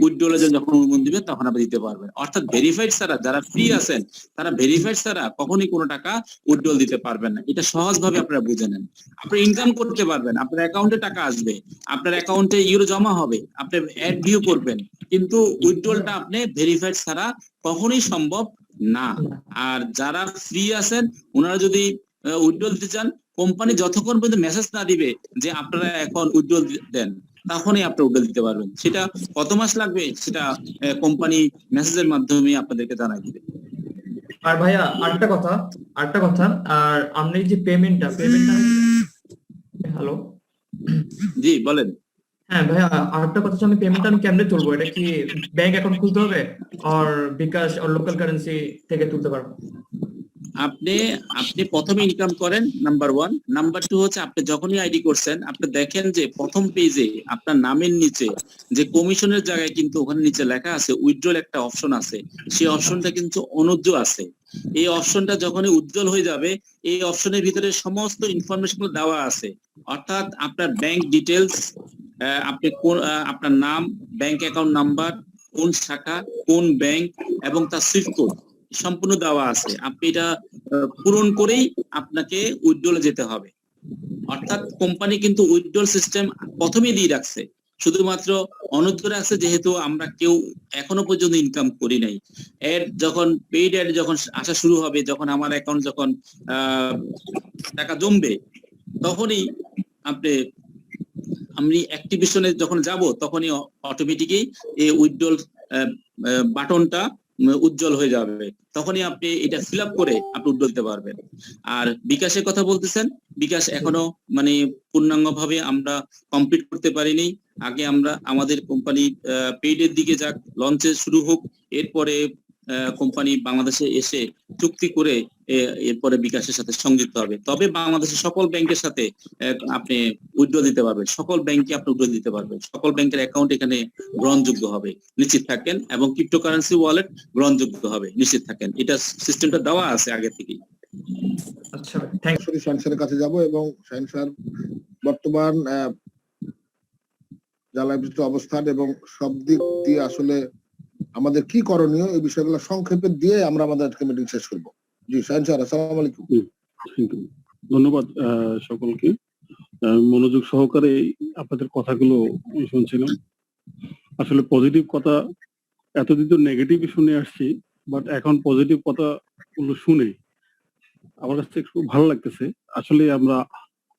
উইথড্রলের জন্য যখন অনুমোদন দিবেন তখন আপনি দিতে পারবেন। অর্থাৎ ভেরিফাইড ছাড়া যারা ফ্রি আছেন তারা ভেরিফাইড ছাড়া কখনোই কোনো টাকা উইথড্রল দিতে পারবেন না। এটা সহজভাবে আপনারা বুঝে নেন। আপনি ইনকাম করতে পারবেন, আপনার অ্যাকাউন্টে টাকা আসবে, আপনার অ্যাকাউন্টে ইউরো জমা হবে, আপনি অ্যাড ভিউ করবেন, কিন্তু উইথড্রলটা আপনি ভেরিফাইড ছাড়া কখনোই সম্ভব না। আর যারা ফ্রি আছেন ওনারা যদি উইথড্রল দিতে চান, কোম্পানি যতক্ষণ পর্যন্ত মেসেজ না দিবে যে আপনারা এখন উইথড্রল দেন তখনই আপনি উইথড্রল দিতে পারবেন। সেটা কত মাস লাগবে সেটা কোম্পানি মেসেজের মাধ্যমে আপনাদেরকে জানাই দিবে। আর ভাইয়া আরেকটা কথা, আর আপনি যে পেমেন্টটা হ্যালো, জি বলেন। হ্যাঁ ভাইয়া আরেকটা কথা, আমি পেমেন্টটা আমি কেমনে তুলবো? এটা কি ব্যাংক অ্যাকাউন্ট খুলতে হবে আর বিকাশ আর লোকাল কারেন্সি থেকে তুলতে পারবো? আপনি প্রথমে ইনকাম করেন, নাম্বার 1। নাম্বার 2 হচ্ছে আপনি যখনই আইডি করছেন আপনি দেখেন যে প্রথম পেজে আপনার নামের নিচে যে কমিশনের জায়গায় কিন্তু ওখানে নিচে লেখা আছে উইথড্রল একটা অপশন আছে, সেই অপশনটা কিন্তু অনুজ্জ্ব আছে। এই অপশনটা যখনই উজ্জ্বল হয়ে যাবে এই অপশনের ভিতরে সমস্ত ইনফরমেশন দেওয়া আছে, অর্থাৎ আপনার ব্যাংক ডিটেলস, আপনি কোন আপনার নাম, ব্যাংক অ্যাকাউন্ট নাম্বার, কোন শাখা, কোন ব্যাংক এবং তার সুইফট কোড সম্পূর্ণ দেওয়া আছে। আপনি এটা পূরণ করেই আপনাকে উইথড্রলে যেতে হবে। অর্থাৎ কোম্পানি কিন্তু উইথড্রল সিস্টেম প্রথমেই দিয়ে রাখছে, শুধুমাত্র অনুদ্ধ রাখছে যেহেতু আমরা কেউ এখনো পর্যন্ত ইনকাম করি নাই। এড যখন পেইড এড যখন আসা শুরু হবে, যখন আমার অ্যাকাউন্ট যখন টাকা জমবে তখনই আমি অ্যাক্টিভেশনে যখন যাব তখনই অটোমেটিকই এই উইথড্রল বাটনটা উজ্জ্বল হয়ে যাবে, তখনই আপনি এটা ফিল আপ করে আপনি উইথড্রল দিতে পারবেন। আর বিকাশের কথা বলতেছেন, বিকাশ এখনো মানে পূর্ণাঙ্গভাবে আমরা কমপ্লিট করতে পারিনি। আগে আমরা আমাদের কোম্পানি পেইডের দিকে যাক, লঞ্চে শুরু হোক, এরপরে কোম্পানি বাংলাদেশে এসে চুক্তি করে এরপরে বিকাশের সাথে সংযুক্ত হবে। তবে বাংলাদেশের সকল ব্যাংকের সাথে আপনি উইথড্র দিতে পারবেন, সকল ব্যাংকে আপনি উইথড্র দিতে পারবেন, সকল ব্যাংকের অ্যাকাউন্ট এখানে গ্রহণযোগ্য হবে, নিশ্চিত থাকেন। এবং ক্রিপ্টোকারেন্সি ওয়ালেট গ্রহণযোগ্য হবে, নিশ্চিত থাকেন। এটা সিস্টেমটা দেওয়া আছে আগে থেকেই। আচ্ছা, থ্যাংক ইউ। শাহিন স্যারের কাছে যাব এবং শাহিন স্যার বর্তমান জ্বালাবিষ্ট অবস্থান এবং সব দিক দিয়ে আসলে আমাদের কি করণীয় এই বিষয়গুলো সংক্ষেপে দিয়ে আমরা আমাদের আজকে মিটিং শেষ করব। জি শাহিন স্যার, আসসালামু আলাইকুম। ধন্যবাদ সকলকে, মনোযোগ সহকারে আপনাদের কথাগুলো শুনছিলাম। আসলে পজিটিভ কথা, এতদিন তো নেগেটিভ শুনে আসছি, বাট এখন পজিটিভ কথাগুলো শুনে আমার কাছে খুব ভালো লাগতেছে। আসলে আমরা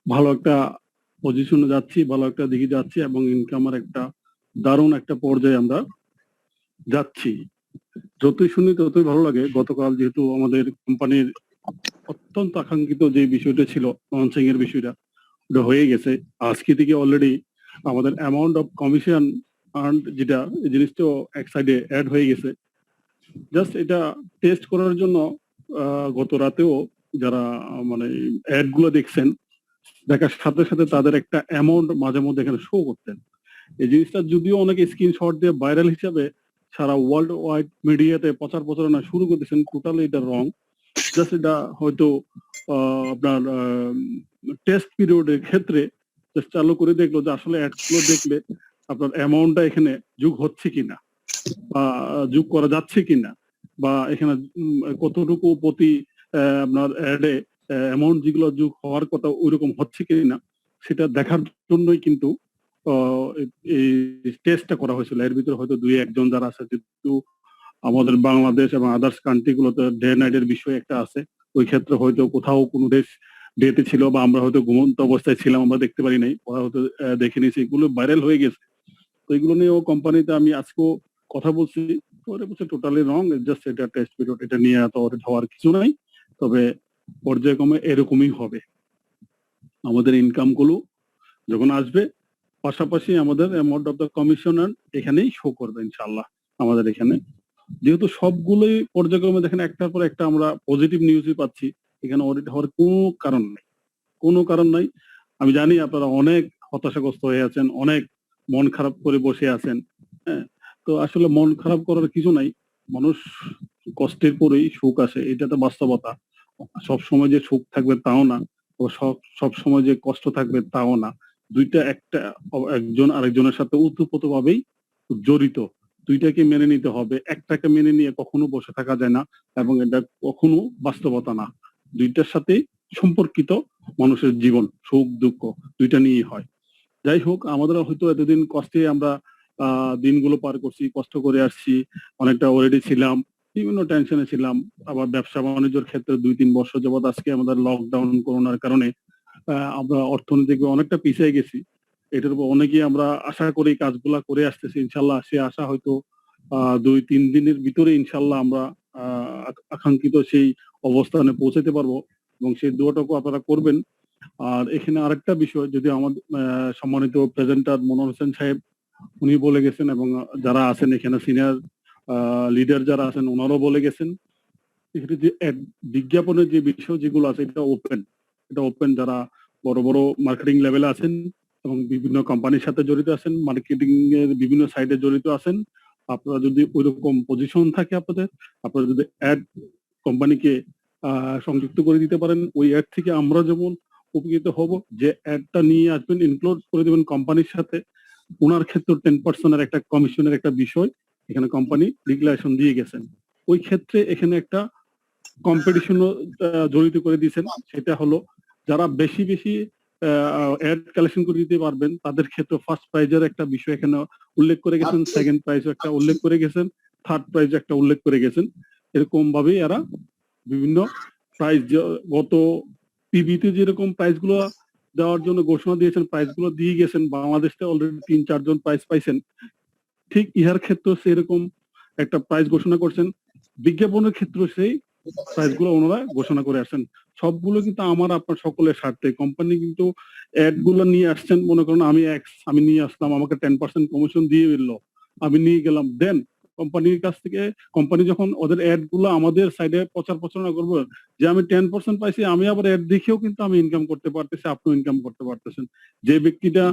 ভালো একটা পজিশনে যাচ্ছি, ভালো একটা দিকে যাচ্ছি এবং ইনকামের একটা দারুণ একটা পর্যায়ে আমরা যাচ্ছি। যতই শুনি ততই ভালো লাগে। গতকাল যেহেতু আমাদের কোম্পানির অত্যন্ত আকাঙ্ক্ষিত যে বিষয়টা ছিল লঞ্চিং এর বিষয়টা, ওটা হয়ে গেছে। আজকে থেকে অলরেডি আমাদের অ্যামাউন্ট অফ কমিশন আর্ন যেটা, এই জিনিসটাও এক সাইডে অ্যাড হয়ে গেছে। জাস্ট এটা টেস্ট করার জন্য গত রাতেও যারা মানে অ্যাড গুলো দেখছেন, দেখার সাথে সাথে তাদের একটা অ্যামাউন্ট মাঝে মধ্যে এখানে শো করতেন। এই জিনিসটা যদিও অনেকে স্ক্রিনশট দিয়ে ভাইরাল হিসাবে সারা ওয়ার্ল্ড ওয়াইড মিডিয়াতে প্রচারণা শুরু করতেছেন, টোটালি এটা রং। জাস্ট এটা হয়তো আপনার টেস্ট পিরিয়ডের ক্ষেত্রে চালু করে দেখলো যে আসলে অ্যাডগুলো দেখলে আপনার অ্যামাউন্টটা এখানে যোগ হচ্ছে কিনা বা যোগ করা যাচ্ছে কিনা, বা এখানে কতটুকু প্রতি আপনার অ্যাডে অ্যামাউন্ট যেগুলো যোগ হওয়ার কথা ওইরকম হচ্ছে কিনা সেটা দেখার জন্যই কিন্তু এই টেস্টটা করা হয়েছিল। এর ভিতরে হয়তো 2-1 জন যারা আছে, যেহেতু আমাদের বাংলাদেশ এবং আদার্স কান্ট্রি গুলোতে ডে নাইটের বিষয় একটা আছে, ওই ক্ষেত্রে হয়তো কোথাও কোনো দেশ ডেতে ছিল বা আমরা হয়তো ঘুমন্ত অবস্থায় ছিলাম, আমরা দেখতে পারি নাই, ওরা হয়তো দেখে নিয়েছে, এগুলো ভাইরাল হয়ে গেছে। তো এগুলো নিয়েও কোম্পানিতে আমি আজকেও কথা বলছি, ওরা বলছে টোটালি রং, জাস্ট এটা টেস্ট পিরিয়ড, এটা নিয়ে এত হওয়ার কিছু নাই। তবে পর্যায়ক্রমে এরকমই হবে। আমাদের ইনকাম গুলো যখন আসবে পাশাপাশি আমাদের অ্যামাউন্ট অফ দ্য কমিশনার এখানেই শো করবে ইনশাআল্লাহ। আমাদের এখানে যেহেতু সবগুলোই পর্যায়ক্রমে দেখেন একটার পর একটা আমরা পজিটিভ নিউজই পাচ্ছি, এখানে অডিট হওয়ার কোনো কারণ নাই। আমি জানি আপনারা অনেক হতাশাগ্রস্ত হয়ে আছেন, অনেক মন খারাপ করে বসে আছেন। হ্যাঁ, তো আসলে মন খারাপ করার কিছু নাই। মানুষ কষ্টের পরেই সুখ আসে, এটা তো বাস্তবতা। সব সময় যে সুখ থাকবে তাও না, সব সময় যে কষ্ট থাকবে তাও না। দুইটা একজন আরেকজনের সাথে ওতপ্রোতভাবেই জড়িত, দুইটাকে মেনে নিতে হবে। একটাকে মেনে নিয়ে কখনো বসে থাকা যায় না এবং এটা কখনো বাস্তবতা না। দুইটার সাথেই সম্পর্কিত মানুষের জীবন, সুখ দুঃখ দুইটা নিয়েই হয়। যাই হোক, আমাদের হয়তো এতদিন কষ্টে আমরা দিনগুলো পার করছি, কষ্ট করে আসছি, অনেকটা অলরেডি ছিলাম, বিভিন্ন টেনশনে ছিলাম। আবার ব্যবসা বাণিজ্যের ক্ষেত্রে 2-3 বছর যাবত আজকে আমাদের লকডাউন করোনার কারণে আমরা অর্থনৈতিক অনেকটা পিছিয়ে গেছি। এটার উপর অনেকেই আমরা আশা করি কাজগুলা করে আসতেছি, ইনশাল্লাহ সে আশা হয়তো 2-3 দিনের ভিতরে ইনশাল্লাহ আমরা আকাঙ্ক্ষিত সেই অবস্থানে পৌঁছাতে পারবো এবং সেই দোয়াটাকে আপনারা করবেন। আর এখানে আরেকটা বিষয়, যদি আমাদের সম্মানিত প্রেজেন্টার মনোহর হোসেন সাহেব উনি বলে গেছেন এবং যারা আছেন এখানে সিনিয়র লিডার যারা আছেন ওনারাও বলে গেছেন, এখানে যে বিজ্ঞাপনের যে বিষয় যেগুলো আছে এটা ওপেন যারা বড় বড় মার্কেটিং লেভেলে আছেন এবং বিভিন্ন কোম্পানির সাথে জড়িত আছেন, মার্কেটিং এর বিভিন্ন সাইডে জড়িত আছেন, আপনারা যদি ওইরকম পজিশন থাকে আপনারা যদি অ্যাড কোম্পানিকে সংযুক্ত করে দিতে পারেন, ওই অ্যাড থেকে আমরা যেমন উপকৃত হব, যে অ্যাডটা নিয়ে আসবেন ইনক্লুড করে দেবেন কোম্পানির সাথে, ওনার ক্ষেত্রে 10% একটা কমিশনের একটা বিষয় এখানে কোম্পানি রেগুলেশন দিয়ে গেছেন। ওই ক্ষেত্রে এখানে একটা কম্পিটিশনও জড়িত করে দিয়েছেন, সেটা হলো যারা বেশি বেশি অ্যাড কালেকশন করে দিতে পারবেন তাদের ক্ষেত্রে ফার্স্ট প্রাইজের একটা বিষয় এখানে উল্লেখ করে গেছেন, সেকেন্ড প্রাইজ একটা উল্লেখ করে গেছেন, থার্ড প্রাইজ একটা উল্লেখ করে গেছেন। এরকম ভাবে এরা বিভিন্ন প্রাইজ গত পিবিতে যেরকম প্রাইজ গুলো দেওয়ার জন্য ঘোষণা দিয়েছেন, প্রাইজ গুলো দিয়ে গেছেন, বাংলাদেশে অলরেডি 3-4 জন প্রাইজ পাইছেন। ঠিক ইহার ক্ষেত্রে সেরকম একটা প্রাইজ ঘোষণা করছেন, বিজ্ঞাপনের ক্ষেত্রে সেই প্রাইস গুলো ওনারা ঘোষণা করে আসছেন। সবগুলো কিন্তু আমার আপনার সকলের স্বার্থে। কোম্পানি কিন্তু অ্যাড গুলো নিয়ে আসছেন, মনে করেন আমি নিয়ে আসলাম, আমাকে 10% কমিশন দিয়ে দিল, আমি নিয়ে গেলাম, দেন কোম্পানির কাছ থেকে কোম্পানি যখন ওদের অ্যাড গুলো আমাদের সাইডে প্রচারণা করবো যে আমি 10% পাইছি, আমি আবার অ্যাড দেখেও কিন্তু আমি ইনকাম করতে পারতেছি, আপনিও ইনকাম করতে পারতেছেন। যে ব্যক্তিটা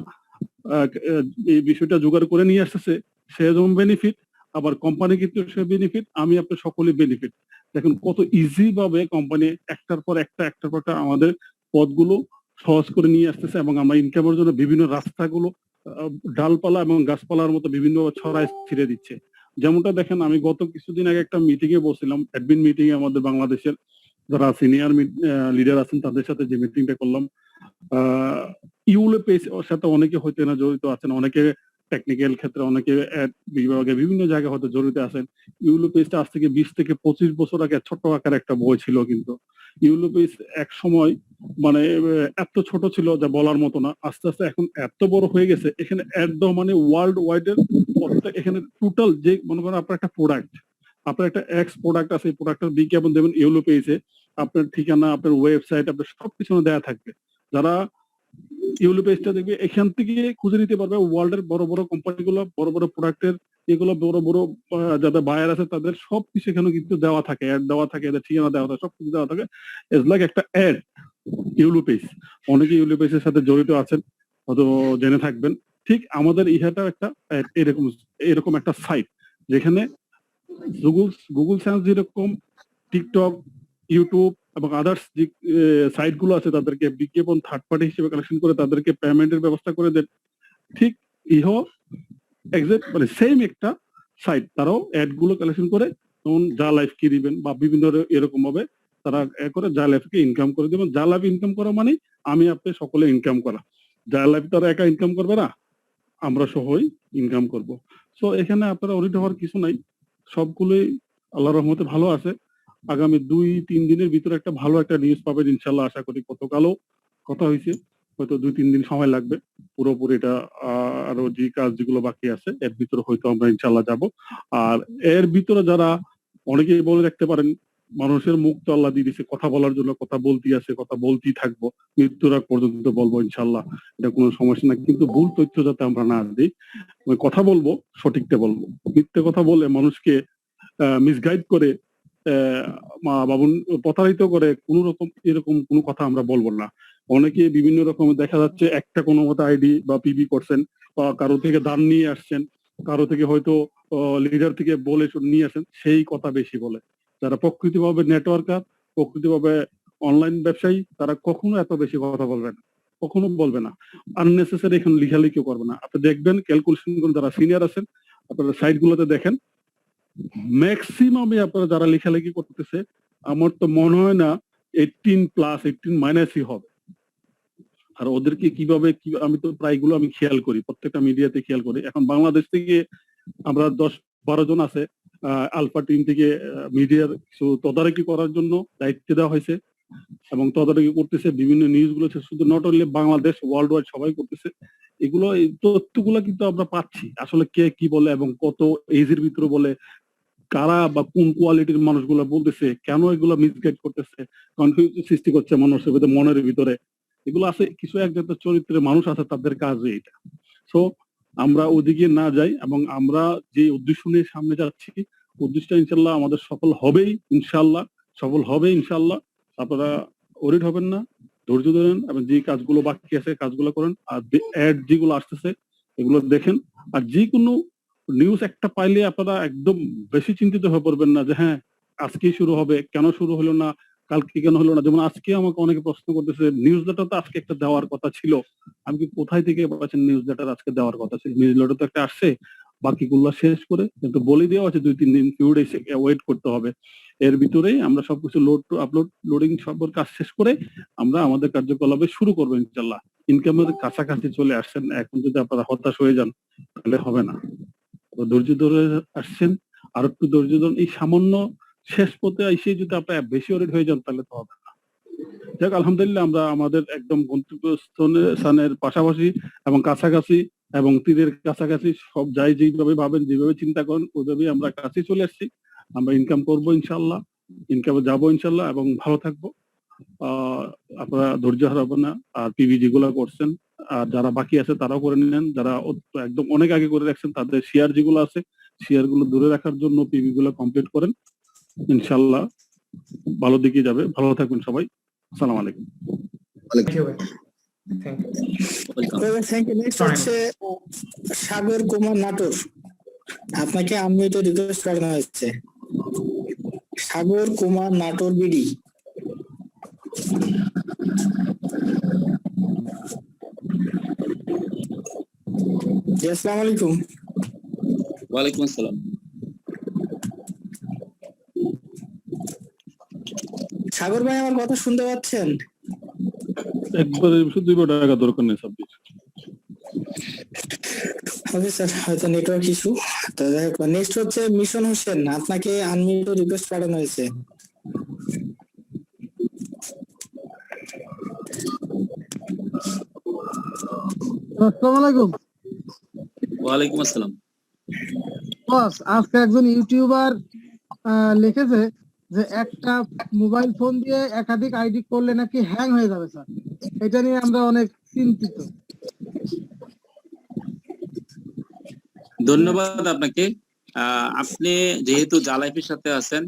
এই বিষয়টা জোগাড় করে নিয়ে আসতেছে সে যেমন বেনিফিট, আবার কোম্পানি কিন্তু সে বেনিফিট, আমি আপনি সকলেই বেনিফিট। দেখুন কত ইজি ভাবে কোম্পানি একটার পর একটা আমাদের পথগুলো সহজ করে নিয়ে আসতেছে এবং আমরা ইনকামের জন্য বিভিন্ন রাস্তাগুলো ডালপালা এবং গাছপালার মতো বিভিন্ন ছড়ায় ছিঁড়ে দিচ্ছে। যেমনটা দেখেন, আমি গত কিছুদিন আগে একটা মিটিং এ বসছিলাম, অ্যাডমিন মিটিং এ, আমাদের বাংলাদেশের যারা সিনিয়র লিডার আছেন তাদের সাথে যে মিটিংটা করলাম, ইউলে পেজ সাথে অনেকে হয়তো না জড়িত আছেন, অনেকে টেকনিক্যাল ক্ষেত্রে, অনেকে বিভাগে বিভিন্ন জায়গায় হয়তো জড়িত আছেন। ইউলো পেজটা আজ থেকে 20 থেকে 25 বছর আগে ছোট আকার একটা বই ছিল, কিন্তু ইউলো পেজ এক সময় মানে এত ছোট ছিল যা বলার মতো না, আস্তে আস্তে এখন এত বড় হয়ে গেছে। এখানে একদম মানে ওয়ার্ল্ড ওয়াইড এর এখানে টোটাল যে মনে করেন আপনার একটা প্রোডাক্ট, আপনার একটা এক্স প্রোডাক্ট আছে, এই প্রোডাক্টের বিজ্ঞাপন দেবেন ইউলো পেজে, আপনার ঠিকানা, আপনার ওয়েবসাইট, আপনার সবকিছু দেওয়া থাকবে। যারা ইউলো পেজটা দেখবে এখান থেকে খুঁজে নিতে পারবে ওয়ার্ল্ডের বড় বড় কোম্পানিগুলো, বড় বড় প্রোডাক্টের এগুলো, বড় বড় যাদের বায়ার আছে তাদের সবকিছু এখানে কিন্তু দেওয়া থাকে, অ্যাড দেওয়া থাকে, এদের ঠিকানা দেওয়া থাকে, সবকিছু দেওয়া থাকে। ইটস লাইক একটা অ্যাড ইউলো পেজ। অনেকে ইউলো পেজের সাথে জড়িত আছেন, হয়তো জেনে থাকবেন। ঠিক আমাদের ইহাটা একটা এরকম একটা সাইট, যেখানে গুগল সার্চ যেরকম, টিকটক, ইউটিউব এবং আদার্স যে সাইট গুলো আছে তাদেরকে বিজ্ঞাপন থার্ড পার্টি হিসেবে কালেকশন করে তাদেরকে পেমেন্টের ব্যবস্থা করে দেন, ঠিক ইহো এক্সাক্ট মানে সেম একটা সাইট, তারাও অ্যাড গুলো কালেকশন করে তখন যা লাইফ কি দিবেন বা বিভিন্ন এরকম ভাবে তারা করে যা লাইফকে ইনকাম করে দেবেন। যা লাইফ ইনকাম করা মানে আমি আপনি সকলে ইনকাম করা, যা লাইফ তারা একা ইনকাম করবে না, আমরা সহই ইনকাম করব। সো এখানে আপনারা অডিট হওয়ার কিছু নাই, সবগুলোই আল্লাহর রহমতে ভালো আছে। আগামী 2-3 দিনের ভিতরে একটা ভালো একটা নিউজ পাবেন ইনশাল্লাহ, আশা করি। গতকালও কথা হয়েছে, হয়তো 2-3 দিন সময় লাগবে পুরোপুরি এটা, আরো যে কাজ যেগুলো বাকি আছে এর ভিতরে হয়তো আমরা ইনশাল্লাহ যাব। আর এর ভিতরে যারা অনেকেই বলে রাখতে পারেন, মানুষের মুখ তো আল্লাহ দিয়ে দিয়েছে কথা বলার জন্য, কথা বলতেই আছে, কথা বলতেই থাকবো, মৃত্যুর আগ পর্যন্ত বলবো ইনশাল্লাহ, এটা কোনো সমস্যা না। কিন্তু ভুল তথ্য যাতে আমরা না দিই, কথা বলবো সঠিকটা বলবো, মিথ্যে কথা বলে মানুষকে মিসগাইড করে বাবুন প্রতারিত করে কোন রকম এরকম কোনো কথা আমরা বলবো না। অনেকে বিভিন্ন রকম দেখা যাচ্ছে একটা কোনো মতো আইডি বা পিবি করছেন, বা কারো থেকে দান নিয়ে আসছেন, কারো থেকে হয়তো লিডার থেকে বলে নিয়ে আসেন, সেই কথা বেশি বলে। যারা প্রকৃতিভাবে নেটওয়ার্কার, প্রকৃতিভাবে অনলাইন ব্যবসায়ী, তারা কখনো এত বেশি কথা বলবে না, কখনো বলবে না, আননেসেসারি এখানে লিখালিখিও করবে না। আপনি দেখবেন ক্যালকুলেশন করে যারা সিনিয়র আছেন আপনারা সাইট গুলোতে দেখেন, ম্যাক্সিমামে আপনারা যারা লেখালেখি করতেছে, আমার তো মনে হয় না 18+ 18- হবে। আর ওদেরকে কিভাবে আমি তো প্রায়গুলো আমি খেয়াল করি, প্রত্যেকটা মিডিয়াতে খেয়াল করি। এখন বাংলাদেশ থেকে আমরা 10-12 জন আছে আলফা টিম থেকে মিডিয়ার কিছু তদারকি করার জন্য দায়িত্ব দেওয়া হয়েছে এবং তদারকি করতেছে বিভিন্ন নিউজ গুলো, শুধু not only Bangladesh, world wide সবাই করতেছে এগুলো। এই তথ্যগুলো কিন্তু আমরা পাচ্ছি, আসলে কে কি বলে এবং কত এজের ভিতরে বলে, কারা বা কোন কোয়ালিটির মানুষগুলো বলতেছে, কেন এগুলো মিসগাইড করতেছে, কনফিউজ সৃষ্টি করছে মানুষের ভিতরে, মনের ভিতরে। এগুলো আছে কিছু একজাতীয় চরিত্রের মানুষ আছে, তাদের কাজ এটা। সো আমরা ওদিকে না যাই এবং আমরা যে উদ্দেশ্য নিয়ে সামনে যাচ্ছি, উদ্দেশ্যটা ইনশাল্লাহ আমাদের সফল হবেই, ইনশাল্লাহ। আপনারা ওরিড হবেন না, ধৈর্য ধরেন এবং যে কাজগুলো বাকি আছে কাজগুলো করেন। আর অ্যাড যেগুলো আসতেছে এগুলো দেখেন। আর যে কোনো নিউজ একটা পাইলে আপনারা একদম বেশি চিন্তিত হয়ে পড়বেন না যে হ্যাঁ আজকেই শুরু হবে, কেন শুরু হলো না, কালকে কেন হলো না। যেমন আজকে আমাকে অনেকে প্রশ্ন করতেছে, নিউজ লেটার তো আজকে একটা দেওয়ার কথা ছিল, আমি কি কোথায় থেকে পাচ্ছেন নিউজ লেটার আজকে দেওয়ার কথা ছিল? নিউজ লেটার তো একটা আসছে, বাকিগুলো শেষ করে কিন্তু বলে দেওয়া আছে 2-3 দিন ফিউ ডেজ ওয়েট করতে হবে। এর ভিতরেই আমরা সবকিছু লোডিং সব কাজ শেষ করে আমরা আমাদের কার্যকলাপে শুরু করবো ইনশাল্লাহ। ইনকামের কাছাকাছি চলে আসছেন, এখন যদি আপনারা হতাশ হয়ে যান তাহলে হবে না। ধৈর্য ধরে আসছেন, আর একটু ধৈর্য ধরুন। এই সামান্য শেষ পথে এসে যদি আপনার বেশি ওরিড হয়ে যান তাহলে তো হবে না। যাক, আলহামদুলিল্লাহ আমরা আমাদের একদম গন্তব্যস্থানের পাশাপাশি এবং কাছাকাছি এবং তীরের কাছাকাছি সব যাই যেভাবে ভাবেন, যেভাবে চিন্তা করেন ওইভাবেই আমরা কাছে চলে আসছি। আমরা ইনকাম করবো ইনশাল্লাহ, ইনকামে যাবো ইনশাল্লাহ এবং ভালো থাকবো। আপনারা ধৈর্য হারাবেন না। আর পিভি যেগুলো করছেন আর যারা বাকি আছে তারাও করে নেন, যারা একদম অনেক আগে করে রাখছেন তাদের শেয়ার যেগুলো আছে শেয়ার গুলো দূরে রাখার জন্য পিভি গুলো কমপ্লিট করেন, ইনশাল্লাহ ভালো দিকে যাবে। ভালো থাকবেন সবাই, আসসালামু আলাইকুম। থ্যাংক ইউ ভাই, thank you. Thank you. Next হচ্ছে সাগর কুমার নাটোর, আপনাকে আনমিউটে রিকোয়েস্ট করানো হচ্ছে। সাগর কুমার নাটোর বিডি। জি, আসসালামু আলাইকুম। ওয়ালাইকুম আসসালাম। সাগর ভাই, আমার কথা শুনতে পাচ্ছেন? একবারে 2 টাকা দরকার নেই সাব্বির। ওকে স্যার, হয়তো নেটওয়ার্ক ইস্যু। তো নেক্সট হচ্ছে মিশন হোসেন, আপনাকে আনমিউটে রিকোয়েস্ট পাঠানো হয়েছে। আসসালামু আলাইকুম। ওয়ালাইকুম আসসালাম। বস, আজকে একজন ইউটিউবার লিখেছে যে একটা মোবাইল ফোন দিয়ে একাধিক আইডি করলে নাকি হ্যাং হয়ে যাবে স্যার। এটা নিয়ে আমরা অনেক চিন্তিত। ধন্যবাদ আপনাকে। আপনি যেহেতু জালাইফের সাথে আছেন,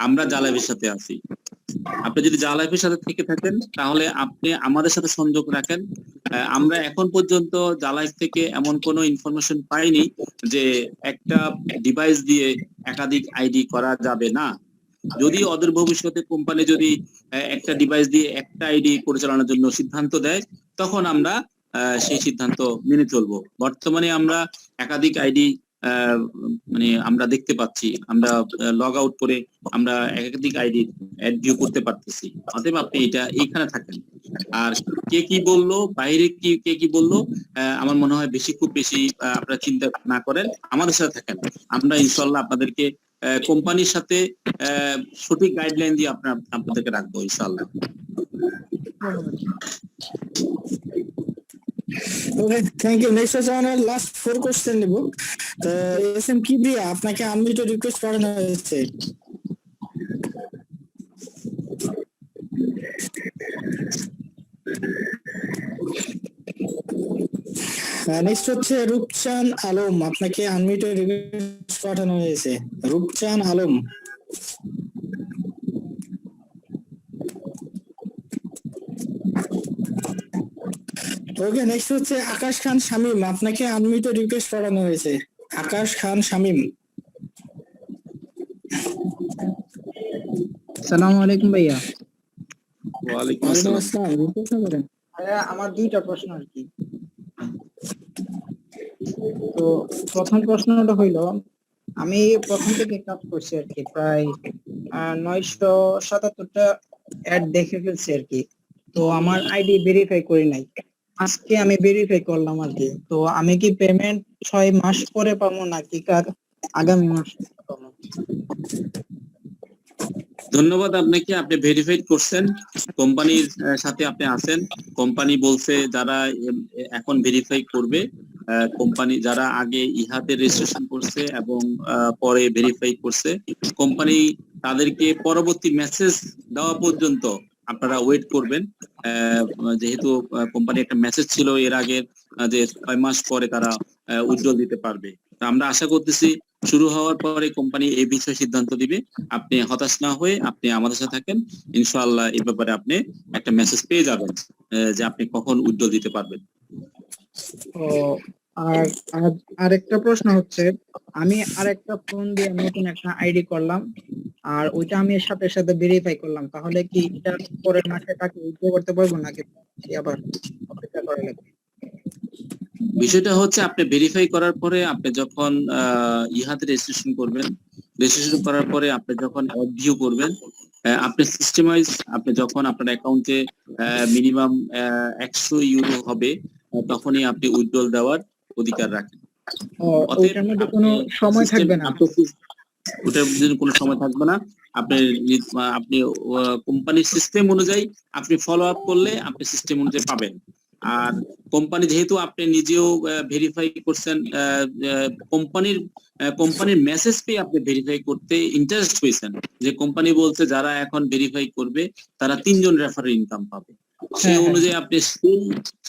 আমরা জালাইফের সাথে আছি। আপনি যদি জালাইফের সাথে থেকে থাকেন তাহলে আপনি আমাদের সাথে সংযোগ রাখেন। আমরা এখন পর্যন্ত জালাইফ থেকে এমন কোনো ইনফরমেশন পাইনি যে একটা ডিভাইস দিয়ে একাধিক আইডি করা যাবে না। যদি ওদের ভবিষ্যতে কোম্পানি যদি একটা ডিভাইস দিয়ে একটা আইডি পরিচালনার জন্য সিদ্ধান্ত দেয়, তখন আমরা সেই সিদ্ধান্ত মেনে চলবো। বর্তমানে আমরা একাধিক আইডি মানে আমরা দেখতে পাচ্ছি, আমরা লগ আউট করে আমরা একাধিক আইডি অ্যাড ভিউ করতে পারতেছি। অতএব আপনি এটা এইখানে থাকেন। আর কে কি বললো, বাইরে কে কি বললো, আমার মনে হয় খুব বেশি আপনারা চিন্তা না করেন, আমাদের সাথে থাকেন। আমরা ইনশাল্লাহ আপনাদেরকে কোম্পানির সাথে সঠিক গাইডলাইন দিয়ে আপনাদেরকে রাখবো ইনশাল্লাহ। ওকে, থ্যাংক ইউ। নেক্সট হচ্ছে আমরা লাস্ট 4 কোশ্চেন নিব। তো এসএম কিবরিয়া, আপনাকে আনমিউটে রিকোয়েস্ট করানো হয়েছে। নেক্সট হচ্ছে রূপচান আলম, আপনাকে আনমিউটে রিকোয়েস্ট পাঠানো হয়েছে। রূপচান আলম। ওকে, নেক্সট হচ্ছে আকাশ খান শামীম, আপনাকে আনমিউটে রিকোয়েস্ট পাঠানো হয়েছে। আকাশ খান শামীম। আসসালামু আলাইকুম ভাইয়া। ওয়ালাইকুম ওয়ালাইকুম আসসালাম। আসসালাম। প্রশ্ন করেন। ভাইয়া, আমার 2টা প্রশ্ন আর কি। তো প্রথম প্রশ্নটা হইল, আমি প্রথম থেকে কাজ করছি আর কি, প্রায় 977টা অ্যাড দেখে ফেলছি আর কি। তো আমার আইডি ভেরিফাই করি নাই, আজকে আমি ভেরিফাই করলাম আর কি। তো আমি কি পেমেন্ট 6 মাস পরে পাবো নাকি আগামী মাস পাবো? ধন্যবাদ আপনাকে, আপনি ভেরিফাইড করছেন, কোম্পানির সাথে আপনি আছেন। কোম্পানি বলছে যারা এখন ভেরিফাই করবে, কোম্পানি যারা আগে ইহাতে রেজিস্ট্রেশন করছে এবং পরে ভেরিফাই করছে, কোম্পানি তাদেরকে পরবর্তী মেসেজ দেওয়া পর্যন্ত আপনারা ওয়েট করবেন। যেহেতু কোম্পানি একটা মেসেজ ছিল এর আগে যে 6 মাস পরে তারা উইথড্রল দিতে পারবে। তো আমরা আশা করতেছি শুরু হওয়ার পরে কোম্পানি এই বিষয়ে সিদ্ধান্ত দিবে। আপনি হতাশ না হয়ে আপনি আমাদের সাথে থাকেন, ইনশাআল্লাহ এই ব্যাপারে আপনি একটা মেসেজ পেয়ে যাবেন যে আপনি কখন উইথড্রল দিতে পারবেন। ও, আর আরেকটা প্রশ্ন হচ্ছে, আমি আরেকটা ফোন দিয়ে নতুন একটা আইডি করলাম, আর ওইটা আমি সাথে সাথে ভেরিফাই করলাম, তাহলে কি এটা পরের মাসে টাকা উইথড্র করতে পারবো নাকি আবার অপেক্ষা করা লাগবে? বিষয়টা হচ্ছে আপনি ভেরিফাই করার পরে আপনি যখন ইহাতে রেজিস্ট্রেশন করবেন, রেজিস্ট্রেশন করার পরে আপনি যখন অ্যাড ভিউ করবেন, আপনি সিস্টেমাইজ আপনি যখন আপনার অ্যাকাউন্টে মিনিমাম 100 ইউরো হবে তখনই আপনি উইথড্রল দেওয়ার অধিকার রাখেন। ও, ওইটার মধ্যে কোনো সময় থাকবে না? ওটার জন্য কোনো সময় থাকবে না। আপনি কোম্পানির সিস্টেম অনুযায়ী আপনি ফলো আপ করলে আপনি সিস্টেম অনুযায়ী পাবেন। আর কোম্পানি যেহেতু আপনি নিজেও ভেরিফাই করছেন, কোম্পানির মেসেজ পেয়ে আপনি ভেরিফাই করতে ইন্টারেস্ট হয়েছেন, যে কোম্পানি বলছে যারা এখন ভেরিফাই করবে তারা 3 জন রেফারেল ইনকাম পাবে, সেই অনুযায়ী আপনি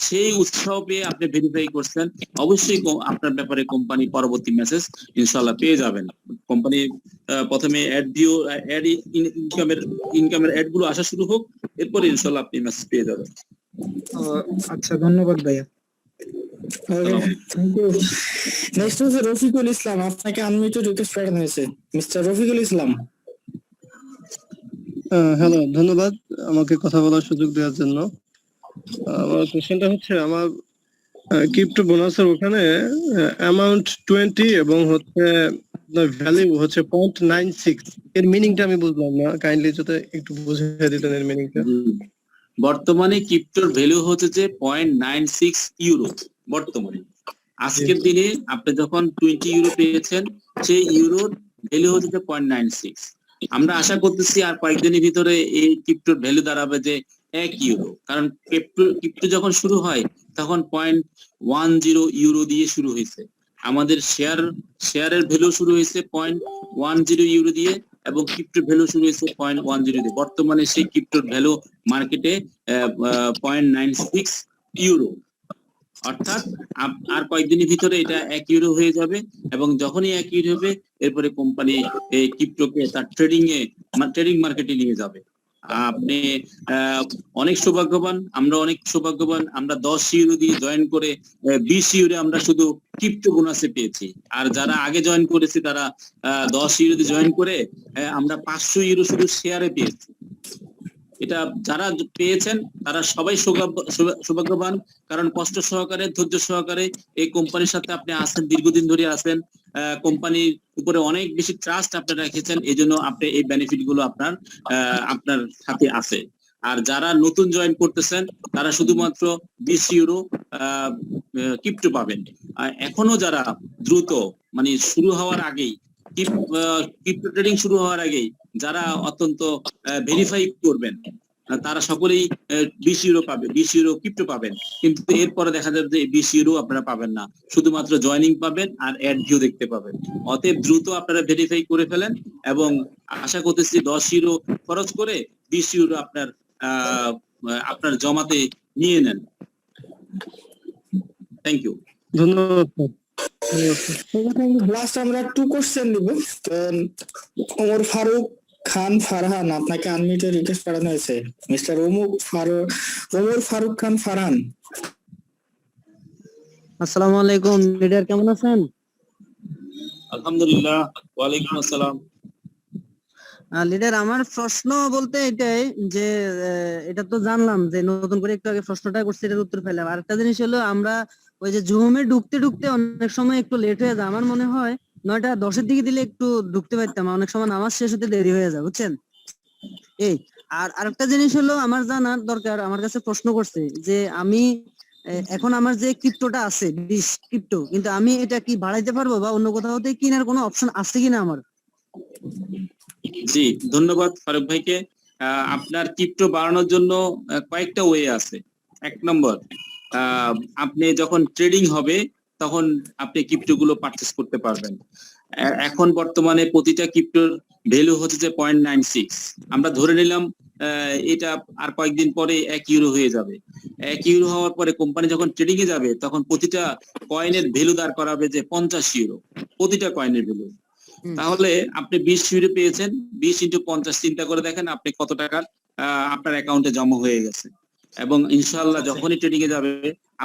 সেই উৎসাহ পেয়ে আপনি ভেরিফাই করছেন, অবশ্যই আপনার ব্যাপারে কোম্পানি পরবর্তী মেসেজ ইনশাআল্লাহ পেয়ে যাবেন। কোম্পানি প্রথমে অ্যাড ভিউ অ্যাড ইনকামের অ্যাড গুলো আসা শুরু হোক, এরপরে ইনশাআল্লাহ আপনি মেসেজ পেয়ে যাবেন। আচ্ছা, ধন্যবাদ ভাইয়া। Thank you. নেক্সট হচ্ছে রফিকুল ইসলাম, আপনাকে আনমিউটেড রিকোয়েস্ট পাঠানো হয়েছে। মিস্টার রফিকুল ইসলাম। হ্যালো, ধন্যবাদ আমাকে কথা বলার সুযোগ দেওয়ার জন্য। আমার কোশ্চেনটা হচ্ছে, আমার ক্রিপ্টো বোনাসের ওখানে অ্যামাউন্ট 20 এবং হচ্ছে ভ্যালু হচ্ছে 0.96, এর মিনিংটা আমি বুঝলাম না, কাইন্ডলি যদি একটু বুঝিয়ে দিতেন এর মিনিংটা। বর্তমানে ক্রিপ্টোর ভ্যালু হচ্ছে যে 0.96 ইউরো বর্তমানে। আজকের দিনে আপনি যখন 20 ইউরো পেয়েছেন, সেই ইউরোর ভ্যালু হচ্ছে যে 0.96। আমরা আশা করতেছি আর কয়েকদিনের ভিতরে এই ক্রিপ্টোর ভ্যালু দাঁড়াবে যে 1 ইউরো, কারণ ক্রিপ্টো যখন শুরু হয় তখন 0.10 ইউরো দিয়ে শুরু হয়েছে। আমাদের শেয়ারের ভ্যালু শুরু হয়েছে 0.10 ইউরো দিয়ে এবং ক্রিপ্টোর ভ্যালু শুরু হয়েছে 0.10 দিয়ে। বর্তমানে সেই ক্রিপ্টোর ভ্যালু মার্কেটে 0.96 ইউরো, অর্থাৎ আর কয়েকদিনের ভিতরে এটা 1 ইউরো হয়ে যাবে এবং যখনই 1 ইউরো হবে এরপরে কোম্পানি এই ক্রিপ্টোকে তার ট্রেডিং মার্কেটে নিয়ে যাবে। আপনি অনেক সৌভাগ্যবান, আমরা অনেক সৌভাগ্যবান, আমরা 10 ইউরো দিয়ে জয়েন করে 20 ইউরো আমরা শুধু ক্রিপ্টো বোনাসে পেয়েছি। আর যারা আগে জয়েন করেছি তারা 10 ইউরো দিয়ে জয়েন করে আমরা 500 ইউরো শুধু শেয়ারে পেয়েছি। এটা যারা পেয়েছেন তারা সবাই সৌভাগ্যবান, কারণ কষ্ট সহকারে ধৈর্য সহকারে এই কোম্পানির সাথে আপনি আছেন, দীর্ঘদিন ধরে আছেন, কোম্পানির উপরে অনেক বেশি ট্রাস্ট আপনারা রেখেছেন, এই জন্য আপনি এই বেনিফিট গুলো আপনার সাথে আছে। আর যারা নতুন জয়েন করতেছেন তারা শুধুমাত্র 20 ইউরো ক্রিপ্টো পাবেন। এখনো যারা দ্রুত মানে শুরু হওয়ার আগেই, ক্রিপ্টো ট্রেডিং শুরু হওয়ার আগেই যারা অত্যন্ত ভেরিফাই করবেন তারা সকলেই 20 ইউরো পাবে, 20 ইউরো ক্রিপ্টো পাবেন। কিন্তু এরপরে দেখা যাবে যে 20 ইউরো আপনারা পাবেন না, শুধুমাত্র জয়েনিং পাবেন আর অ্যাড ভিউ দেখতে পাবেন। অতএব দ্রুত আপনারা ভেরিফাই করে ফেলেন এবং আশা করতেছি 10 ইউরো খরচ করে 20 ইউরো আপনার জমাতে নিয়ে নেন। Thank you. ধন্যবাদ। লাস্ট আমরা 2 কোশ্চেন নিব। ওমর ফারুক খান ফারহান, আপনাকে আনমিউটেড রিকোয়েস্ট পাঠানো হয়েছে। মিস্টার ওমর ফারুক খান ফারহান। আসসালামু আলাইকুম, লিডার কেমন আছেন? আলহামদুলিল্লাহ, ওয়ালাইকুম আসসালাম। লিডার, আমার প্রশ্ন বলতে এটাই যে এটা তো জানলাম যে নতুন করে একটু আগে প্রশ্নটা করছি, এটার উত্তর পেলাম। আর একটা জিনিস হলো, আমরা ওই যে জুমে ঢুকতে ঢুকতে অনেক সময় একটু লেট হয়ে যায়। আমার মনে হয় 9:10-এর দিকে দিলে একটু ঢুকতে পারতাম, অনেক সময় নামাজ শেষ হতে দেরি হয়ে যায়, বুঝছেন? এই আর আরেকটা জিনিস হলো আমার জানার দরকার, আমার কাছে প্রশ্ন করছে যে আমি এখন আমার যে ক্রিপ্টোটা আছে 20 ক্রিপ্টো, কিন্তু আমি এটা কি বাড়াইতে পারবো বা অন্য কোথাও থেকে কেনার কোনো অপশন আছে কিনা আমার? জি, ধন্যবাদ ফারুক ভাইকে। আপনার ক্রিপ্টো বাড়ানোর জন্য কয়েকটা ওয়ে আছে। 1 নম্বর, আপনি যখন ট্রেডিং হবে তখন আপনি ক্রিপ্টো গুলো পারচেজ করতে পারবেন। এখন বর্তমানে প্রতিটা ক্রিপ্টোর ভ্যালু হচ্ছে যে 0.96। আমরা ধরে নিলাম এটা আর কয়েকদিন পরে 1 ইউরো হয়ে যাবে। 1 ইউরো হওয়ার পরে কোম্পানি যখন ট্রেডিং এ যাবে তখন প্রতিটা কয়েনের ভ্যালু দাঁড় করাবে যে 50 ইউরো, প্রতিটা কয়েনের ভ্যালু। তাহলে আপনি 20 ইউরো পেয়েছেন, 20 × 50 চিন্তা করে দেখেন আপনি কত টাকা আপনার অ্যাকাউন্টে জমা হয়ে গেছে। এবং ইনশাআল্লাহ যখনই ট্রেডিং এ যাবে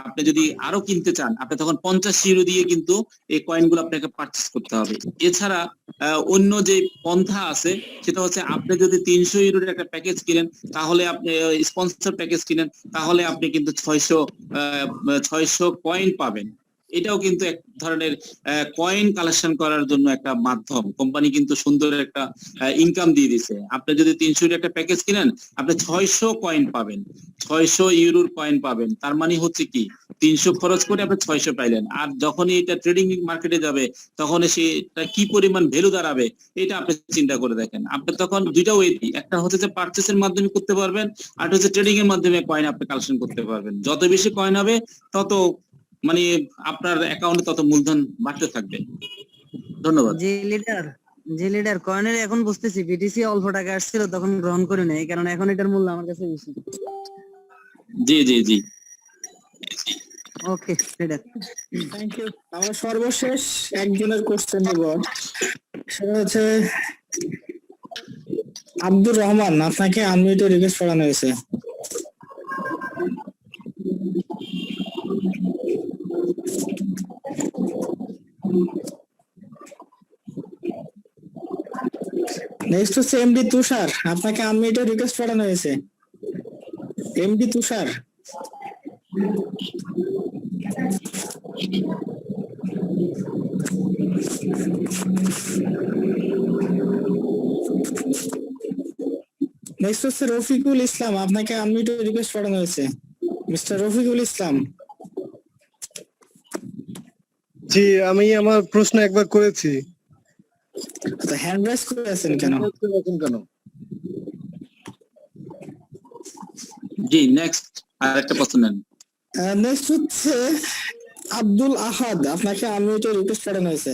আপনি যদি আরো কিনতে চান আপনি তখন 50 ইউরো দিয়ে কিন্তু এই কয়েনগুলো আপনাকে পারচেজ করতে হবে। এছাড়া অন্য যে পন্থা আছে সেটা হচ্ছে আপনি যদি 300 ইউরোর একটা প্যাকেজ কিনেন, তাহলে আপনি স্পন্সর প্যাকেজ কিনেন, তাহলে আপনি কিন্তু 600 কয়েন পাবেন। এটাও কিন্তু এক ধরনের কয়েন কালেকশন করার জন্য একটা মাধ্যম। কোম্পানি কিন্তু সুন্দর একটা ইনকাম দিয়ে দিছে। আপনি যদি 300 এর একটা প্যাকেজ কিনেন আপনি 600 কয়েন পাবেন, 600 ইউরোর কয়েন পাবেন। তার মানে হচ্ছে কি 300 খরচ করে আপনি 600 পাইলেন। আর যখনই এটা ট্রেডিং মার্কেটে যাবে তখন সেটা কি পরিমাণ ভ্যালু দাঁড়াবে এটা আপনি চিন্তা করে দেখেন। আপনি তখন দুইটা ওয়ে, একটা হচ্ছে যে পারচেসের মাধ্যমে করতে পারবেন, আর হচ্ছে ট্রেডিং এর মাধ্যমে কয়েন আপনি কালেকশন করতে পারবেন। যত বেশি কয়েন হবে তত মানে আপনার অ্যাকাউন্টে তত মূলধন বাড়তে থাকবে। ধন্যবাদ। জি লিডার, কয়েনের এখন বুঝতেছি বিটিসি অল্প টাকা আসছিল তখন গ্রহণ করে নেই, কারণ এখন এটার মূল্য আমার কাছে বেশি। জি জি জি, ওকে লিডার, থ্যাংক ইউ। আমরা সর্বশেষ একজনের কোশ্চেন নিব, সেটা হচ্ছে আব্দুর রহমান। আপনাকে আনমিউটে রিকোয়েস্ট করানো হয়েছে। নেক্সট হচ্ছে এমডি তুষার, আপনাকে আনমিউটে রিকোয়েস্ট করানো হয়েছে। এমডি তুষার। নেক্সট হচ্ছে রফিকুল ইসলাম, আপনাকে আনমিউটে রিকোয়েস্ট করানো হয়েছে। মিস্টার রফিকুল ইসলাম। জি, আমি আমার প্রশ্ন একবার করেছি। হ্যান্ড রাইজ করে আছেন কেন? কেন? জি নেক্সট আরেকটা প্রশ্ন নেন। নেক্সট হচ্ছে আব্দুল আহাদ, আপনাকে আনমিউটে রিকোয়েস্ট করানো হয়েছে।